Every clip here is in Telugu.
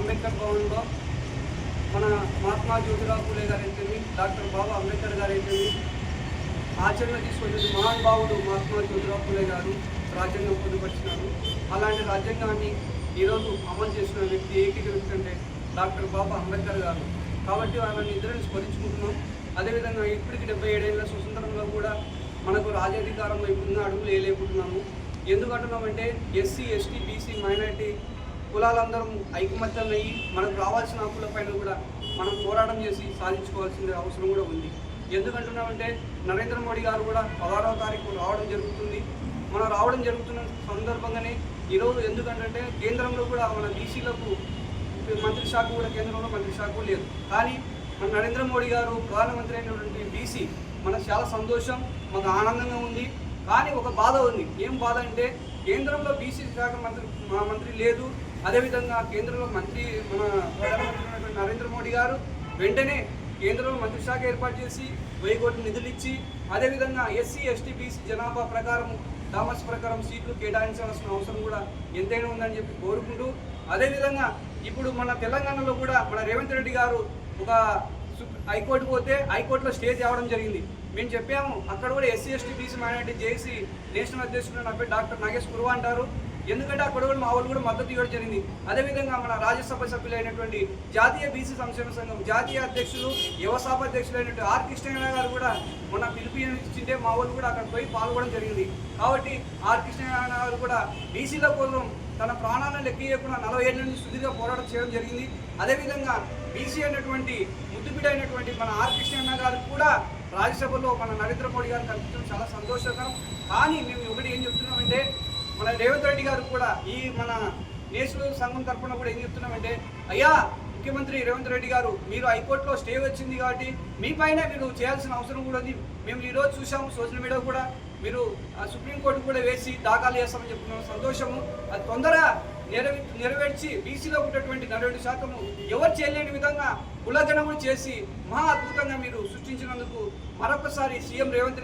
అంబేద్కర్ భవన్లో మన మహాత్మా జ్యోతిరావు ఫూలే గారు అయితేమి, డాక్టర్ బాబా అంబేద్కర్ గారు అయితేమి ఆచరణ తీసుకొచ్చిన మహానుభావుడు మహాత్మా జ్యోతిరావు ఫూలే గారు రాజ్యాంగం పొందుపరిచినారు. అలాంటి రాజ్యాంగాన్ని ఈరోజు అమలు చేసిన వ్యక్తి ఏకైక వ్యక్తి అంటే డాక్టర్ బాబా అంబేద్కర్ గారు. కాబట్టి వాళ్ళని ఇద్దరిని స్మరించుకుంటున్నాం. అదేవిధంగా ఇప్పటికి 77 ఏళ్ళ స్వతంత్రంలో కూడా మనకు రాజ్యాధికారం వైపు అడుగులు వేయలేకుంటున్నాము. ఎందుకంటున్నామంటే ఎస్సీ, ఎస్టీ, బీసీ, మైనారిటీ కులాలందరం ఐకమత్యం అయ్యి మనకు రావాల్సిన హక్కులపైన కూడా మనం పోరాటం చేసి సాధించుకోవాల్సిన అవసరం కూడా ఉంది. ఎందుకంటున్నామంటే నరేంద్ర మోడీ గారు కూడా 16వ తారీఖు రావడం జరుగుతుంది. మనం రావడం జరుగుతున్న సందర్భంగానే ఈరోజు ఎందుకంటే కేంద్రంలో కూడా మన బీసీలకు మంత్రి శాఖ కూడా కేంద్రంలో మంత్రి శాఖ లేదు. కానీ మన నరేంద్ర మోడీ గారు ప్రధానమంత్రి అయినటువంటి బీసీ మనకు చాలా సంతోషం, మాకు ఆనందంగా ఉంది. కానీ ఒక బాధ ఉంది. ఏం బాధ అంటే కేంద్రంలో బీసీ శాఖ మంత్రి లేదు. అదేవిధంగా కేంద్రంలో మంత్రి మన ప్రధానమంత్రి అయినటువంటి నరేంద్ర మోడీ గారు వెంటనే కేంద్రంలో మంత్రి శాఖ ఏర్పాటు చేసి 1000 కోట్ల నిధులు ఇచ్చి అదేవిధంగా ఎస్సీ, ఎస్టీ, బీసీ జనాభా ప్రకారం డామర్స్ ప్రకారం సీట్లు కేటాయించాల్సిన అవసరం కూడా ఎంతైనా ఉందని చెప్పి కోరుకుంటూ, అదేవిధంగా ఇప్పుడు మన తెలంగాణలో కూడా మన రేవంత్ రెడ్డి గారు ఒక హైకోర్టు పోతే హైకోర్టులో స్టే తేవడం జరిగింది. మేము చెప్పాము అక్కడ కూడా ఎస్సీ, ఎస్టీ, బీసీ మైనారిటీ జేసీ నేషనల్ అధ్యక్షుడు నా పేరు డాక్టర్ నాగేష్ కురువా అంటారు. ఎందుకంటే అక్కడ కూడా మా వాళ్ళు కూడా మద్దతు ఇవ్వడం జరిగింది. అదేవిధంగా మన రాజ్యసభ సభ్యులైనటువంటి జాతీయ బీసీ సంక్షేమ సంఘం జాతీయ అధ్యక్షులు యువసభ అధ్యక్షులైనటువంటి ఆర్ కృష్ణయ్య గారు కూడా మొన్న పిలిపించింటే మా వాళ్ళు కూడా అక్కడ పోయి పాల్గొనడం జరిగింది. కాబట్టి ఆర్ కృష్ణయ్య గారు కూడా బీసీల కోసం తన ప్రాణాలను లెక్కయ్యకుండా 40 ఏళ్ళ నుంచి సుదీర్ఘ పోరాటం చేయడం జరిగింది. అదేవిధంగా బీసీ అయినటువంటి ముద్దుబిడ్డ అయినటువంటి మన ఆర్ కృష్ణయ్య గారికి కూడా రాజ్యసభలో మన నరేంద్ర మోడీ గారు కల్పించడం చాలా సంతోషకరం. కానీ మేము ఒకటి ఏం చెప్తున్నామంటే మన రేవంత్ రెడ్డి గారు కూడా ఈ మన నేషనల్ సంఘం తరఫున కూడా ఏం చెప్తున్నామంటే, అయ్యా ముఖ్యమంత్రి రేవంత్ రెడ్డి గారు మీరు హైకోర్టులో స్టే వచ్చింది కాబట్టి మీ పైన మీరు చేయాల్సిన అవసరం కూడా ఉంది. మేము ఈరోజు చూసాము సోషల్ మీడియా కూడా మీరు సుప్రీంకోర్టు కూడా వేసి దాఖలు చేస్తామని చెప్తున్నాం. సంతోషము. అది తొందరగా నెరవేర్చి బీసీలో ఉన్నటువంటి 42% ఎవరు చేయలేని విధంగా కులగణములు చేసి మహా అద్భుతంగా మీరు సృష్టించినందుకు మరొకసారి సీఎం రేవంత్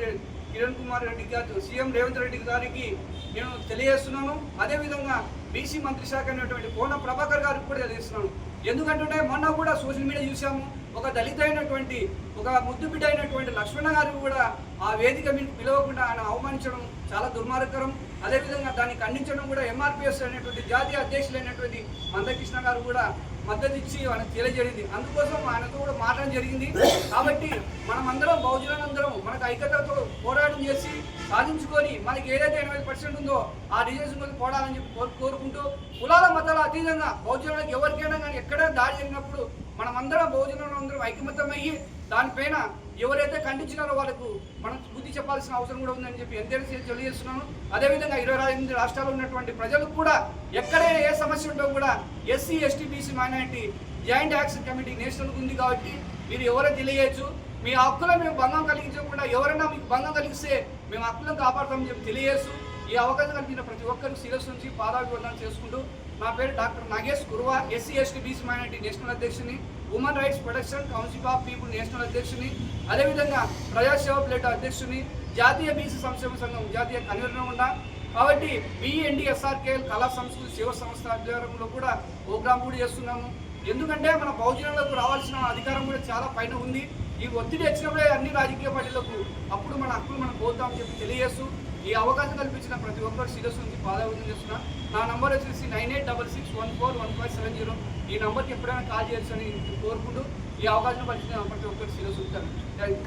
రెడ్డి గారికి నేను తెలియజేస్తున్నాను. అదేవిధంగా బీసీ మంత్రి శాఖ అయినటువంటి కోన ప్రభాకర్ గారికి కూడా తెలియజేస్తున్నాను. ఎందుకంటే మొన్న కూడా సోషల్ మీడియా చూసాము, ఒక దళిత అయినటువంటి ఒక ముద్దుబిడ్డ అయినటువంటి లక్ష్మణ గారికి కూడా ఆ వేదిక మీద పిలవకుండా ఆయన అవమానించడం చాలా దుర్మార్గకరం. అదేవిధంగా దాన్ని ఖండించడం కూడా ఎంఆర్పిఎస్ అయినటువంటి జాతీయ అధ్యక్షులైనటువంటి మందకృష్ణ గారు కూడా మద్దతు ఇచ్చి ఆయనకు తెలియజేయండి. అందుకోసం ఆయనతో కూడా మాట్లాడడం జరిగింది. కాబట్టి మనమందరం బహుజనులందరం మనకు ఐక్యతతో పోరాటం చేసి సాధించుకొని మనకి ఏదైతే 80% ఉందో ఆ రిజర్వేషన్ పోరాడాలని చెప్పి కోరుకుంటూ కులాల మతాల అతీతంగా బహుజనులకు ఎవరికైనా కానీ ఎక్కడ దాడి జరిగినప్పుడు మనమందరం బహుజనులందరం ఐకమత్యం అయ్యి దానిపైన ఎవరైతే ఖండించినారో వాళ్ళకు మనం బుద్ధి చెప్పాల్సిన అవసరం కూడా ఉందని చెప్పి ఎంతైనా తెలియజేస్తున్నాను. అదేవిధంగా 28 రాష్ట్రాల్లో ఉన్నటువంటి ప్రజలకు కూడా ఎక్కడైనా ఏ సమస్య ఉంటో కూడా SC, ST, BC, minority joint action committee national ఉంది కాబట్టి మీరు ఎవరైనా తెలియజేయచ్చు. మీ హక్కులను మేము భంగం కలిగించకుండా ఎవరైనా మీకు భంగం కలిగిస్తే మేము హక్కులను కాపాడుతామని చెప్పి తెలియజేస్తూ ఈ అవకాశం కల్పించిన ప్రతి ఒక్కరికి శిరస్సు నుంచి పాదాభివందనం చేసుకుంటూ నా పేరు doctor Nagesh Kuruva, SC, ST, BC, minority national అధ్యక్షుని, human rights protection council of people national అధ్యక్షుని, అదేవిధంగా ప్రజాసేవ ప్లేట్ అధ్యక్షుని, జాతీయ బీసీ సంక్షేమ సంఘం జాతీయ కన్వీనర్ ఉన్నా. కాబట్టి BNDSRKL కళా సంస్కృతి సేవ సంస్థ ఆధ్వర్యంలో కూడా ప్రోగ్రామ్ కూడా చేస్తున్నాము. ఎందుకంటే మన బహుజనులకు రావాల్సిన అధికారం కూడా చాలా పైన ఉంది. ఈ ఒత్తిడి వచ్చినప్పుడే అన్ని రాజకీయ పార్టీలకు అప్పుడు మన హక్కులు మనం కోరుతామని చెప్పి తెలియజేస్తూ ఈ అవకాశం కల్పించిన ప్రతి ఒక్కరు శిరస్సు నుంచి పాదాభివందనం చేస్తున్నా. నా నంబర్ వచ్చేసి 9866141570. ఈ నంబర్కి ఎప్పుడైనా కాల్ చేయొచ్చు అని కోరుకుంటూ ఈ అవకాశం కల్పించిన ప్రతి ఒక్కరు శిరస్సు ఉంటాను. Thank you.